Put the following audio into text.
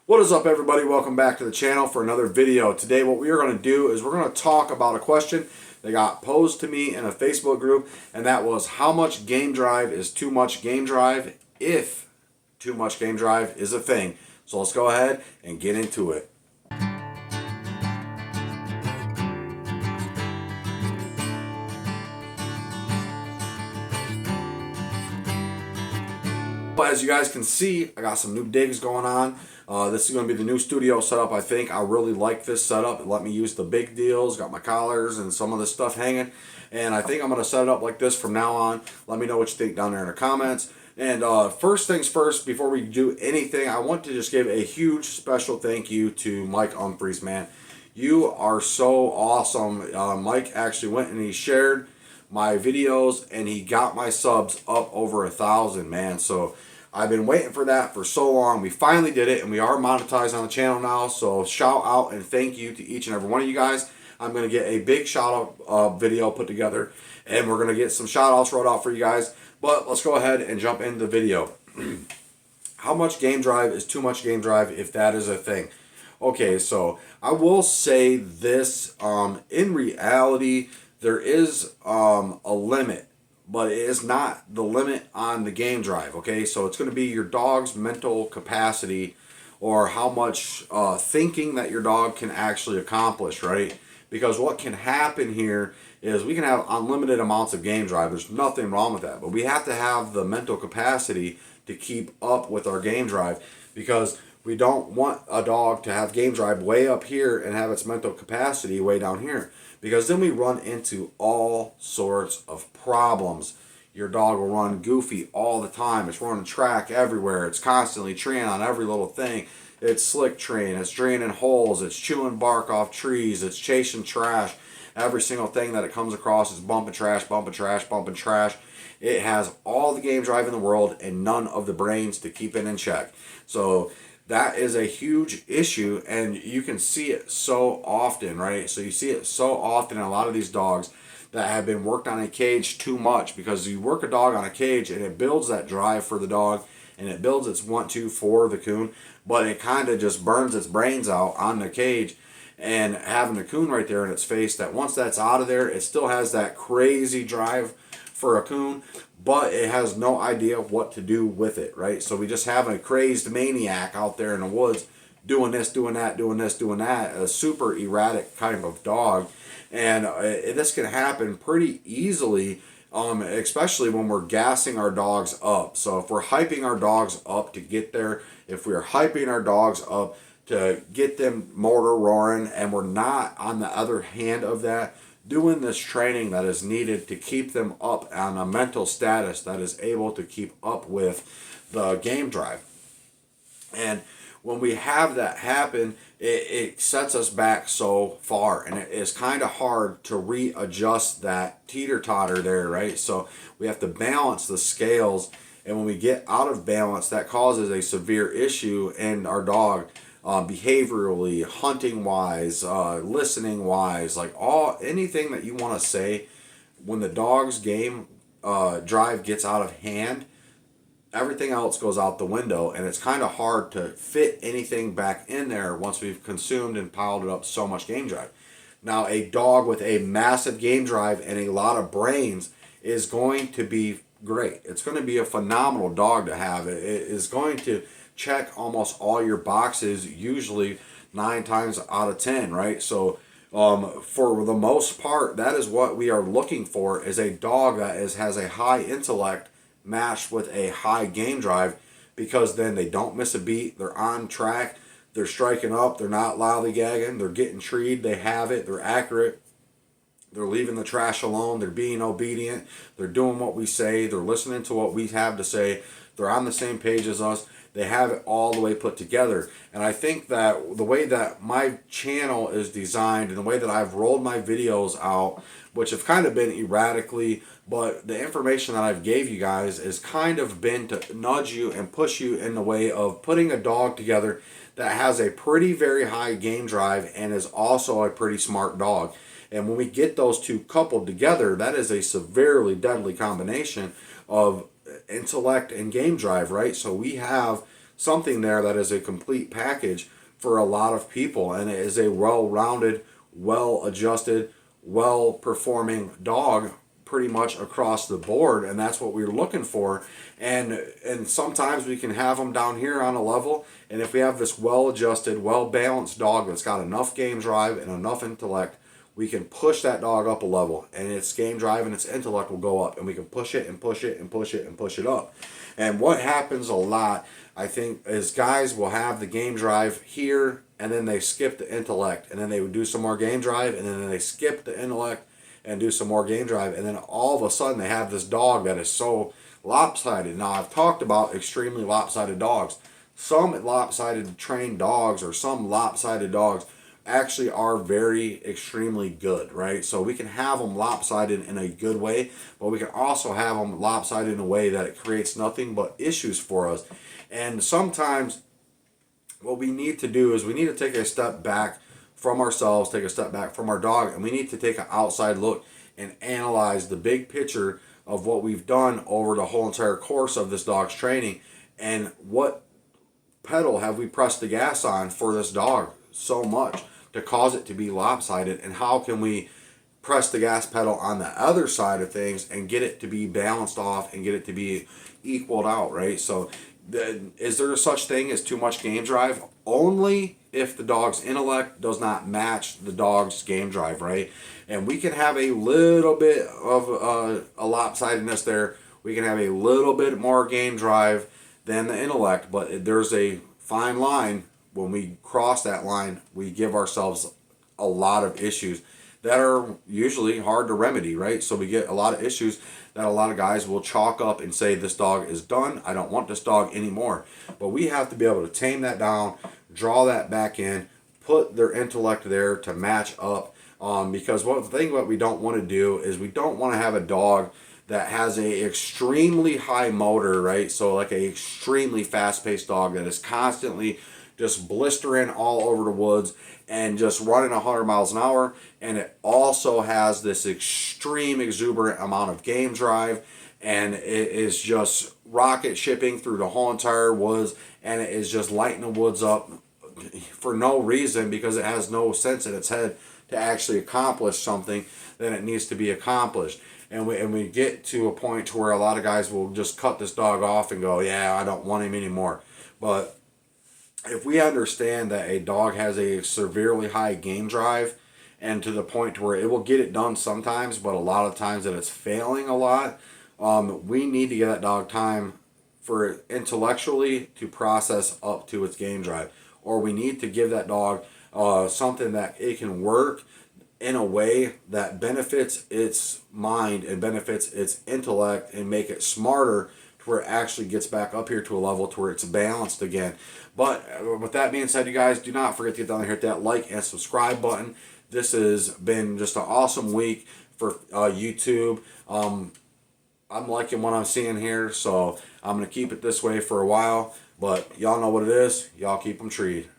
What is up, everybody? Welcome back to the channel for another video. Today what we are going to do is we're going to talk about a question that got posed to me in a Facebook group, and that was how much game drive is too much game drive, if too much game drive is a thing. So let's go ahead and get into it. As you guys can see, I got some new digs going on. This is going to be the new studio setup. I think I really like this setup. It let me use the big deals, got my collars and some of this stuff hanging, and I think I'm going to set it up like this from now on. Let me know what you think down there in the comments. And first things first, before we do anything, I want to just give a huge special thank you to Mike Humphreys, man. You are so awesome. Mike actually went and he shared my videos and he got my subs up over 1,000, man. So I've been waiting for that for so long. We finally did it, and we are monetized on the channel now. So shout out and thank you to each and every one of you guys. I'm going to get a big shout out video put together, and we're going to get some shout outs wrote out for you guys. But let's go ahead and jump into the video. How much game drive is too much game drive, if that is a thing? Okay, so I will say this. In reality, there is a limit, but it is not the limit on the game drive. Okay, so it's going to be your dog's mental capacity, or how much thinking that your dog can actually accomplish, right? Because what can happen here is we can have unlimited amounts of game drive. There's nothing wrong with that, but we have to have the mental capacity to keep up with our game drive, because we don't want a dog to have game drive way up here and have its mental capacity way down here, because then we run into all sorts of problems. Your dog will run goofy all the time. It's running track everywhere. It's constantly treeing on every little thing. It's slick treeing. It's draining holes. It's chewing bark off trees. It's chasing trash. Every single thing that it comes across is bumping trash, bumping trash, bumping trash. It has all the game drive in the world and none of the brains to keep it in check. So that is a huge issue, and you can see it so often, right? So you see it so often in a lot of these dogs that have been worked on a cage too much, because you work a dog on a cage and it builds that drive for the dog and it builds its want to for the coon, but it kind of just burns its brains out on the cage. And having the coon right there in its face, that once that's out of there, it still has that crazy drive for a coon, but it has no idea what to do with it, right? So we just have a crazed maniac out there in the woods doing this, doing that, doing this, doing that, a super erratic kind of dog. And this can happen pretty easily, especially when we're gassing our dogs up. So if we're hyping our dogs up to get there, if we're hyping our dogs up to get them motor roaring, and we're not, on the other hand of that, doing this training that is needed to keep them up on a mental status that is able to keep up with the game drive. And when we have that happen, it sets us back so far, and it is kind of hard to readjust that teeter-totter there, right? So we have to balance the scales, and when we get out of balance, that causes a severe issue in our dog. Behaviorally, hunting wise, listening wise, like anything that you want to say. When the dog's game drive gets out of hand, everything else goes out the window, and it's kind of hard to fit anything back in there once we've consumed and piled it up so much game drive. Now, a dog with a massive game drive and a lot of brains is going to be great. It's going to be a phenomenal dog to have. It is going to check almost all your boxes, usually 9 times out of 10, right? So for the most part, that is what we are looking for, is a dog that has a high intellect matched with a high game drive, because then they don't miss a beat, they're on track, they're striking up, they're not lollygagging, they're getting treed, they have it, they're accurate, they're leaving the trash alone, they're being obedient, they're doing what we say, they're listening to what we have to say, they're on the same page as us. They have it all the way put together. And I think that the way that my channel is designed and the way that I've rolled my videos out, which have kind of been erratically, but the information that I've gave you guys has kind of been to nudge you and push you in the way of putting a dog together that has a pretty very high game drive and is also a pretty smart dog. And when we get those two coupled together, that is a severely deadly combination of intellect and game drive, right? So we have something there that is a complete package for a lot of people, and it is a well-rounded, well-adjusted, well-performing dog pretty much across the board, and that's what we're looking for. And sometimes we can have them down here on a level, and if we have this well-adjusted, well-balanced dog that's got enough game drive and enough intellect, we can push that dog up a level, and its game drive and its intellect will go up, and we can push it and push it and push it and push it up. And what happens a lot, I think, is guys will have the game drive here, and then they skip the intellect, and then they would do some more game drive, and then they skip the intellect and do some more game drive, and then all of a sudden they have this dog that is so lopsided. Now, I've talked about extremely lopsided dogs. Some lopsided trained dogs, or some lopsided dogs, actually are very extremely good, right? So we can have them lopsided in a good way, but we can also have them lopsided in a way that it creates nothing but issues for us. And sometimes what we need to do is we need to take a step back from ourselves, take a step back from our dog, and we need to take an outside look and analyze the big picture of what we've done over the whole entire course of this dog's training, and what pedal have we pressed the gas on for this dog so much to cause it to be lopsided, and how can we press the gas pedal on the other side of things and get it to be balanced off and get it to be equaled out, right? So is there such thing as too much game drive? Only if the dog's intellect does not match the dog's game drive, right? And we can have a little bit of a lopsidedness there. We can have a little bit more game drive than the intellect, but there's a fine line. When we cross that line, we give ourselves a lot of issues that are usually hard to remedy, right? So we get a lot of issues that a lot of guys will chalk up and say, this dog is done, I don't want this dog anymore. But we have to be able to tame that down, draw that back in, put their intellect there to match up. Because what we don't want to do is we don't want to have a dog that has a extremely high motor, right? So like a extremely fast-paced dog that is constantly just blistering all over the woods and just running 100 miles an hour, and it also has this extreme exuberant amount of game drive, and it is just rocket shipping through the whole entire woods, and it is just lighting the woods up for no reason, because it has no sense in its head to actually accomplish something that it needs to be accomplished. And we get to a point to where a lot of guys will just cut this dog off and go, yeah, I don't want him anymore. But if we understand that a dog has a severely high game drive, and to the point to where it will get it done sometimes, but a lot of times that it's failing a lot, we need to give that dog time for it intellectually to process up to its game drive. Or we need to give that dog something that it can work in a way that benefits its mind and benefits its intellect, and make it smarter to where it actually gets back up here to a level to where it's balanced again. But with that being said, you guys, do not forget to get down there, hit that like and subscribe button. This has been just an awesome week for YouTube. I'm liking what I'm seeing here, so I'm going to keep it this way for a while. But y'all know what it is. Y'all keep them treed.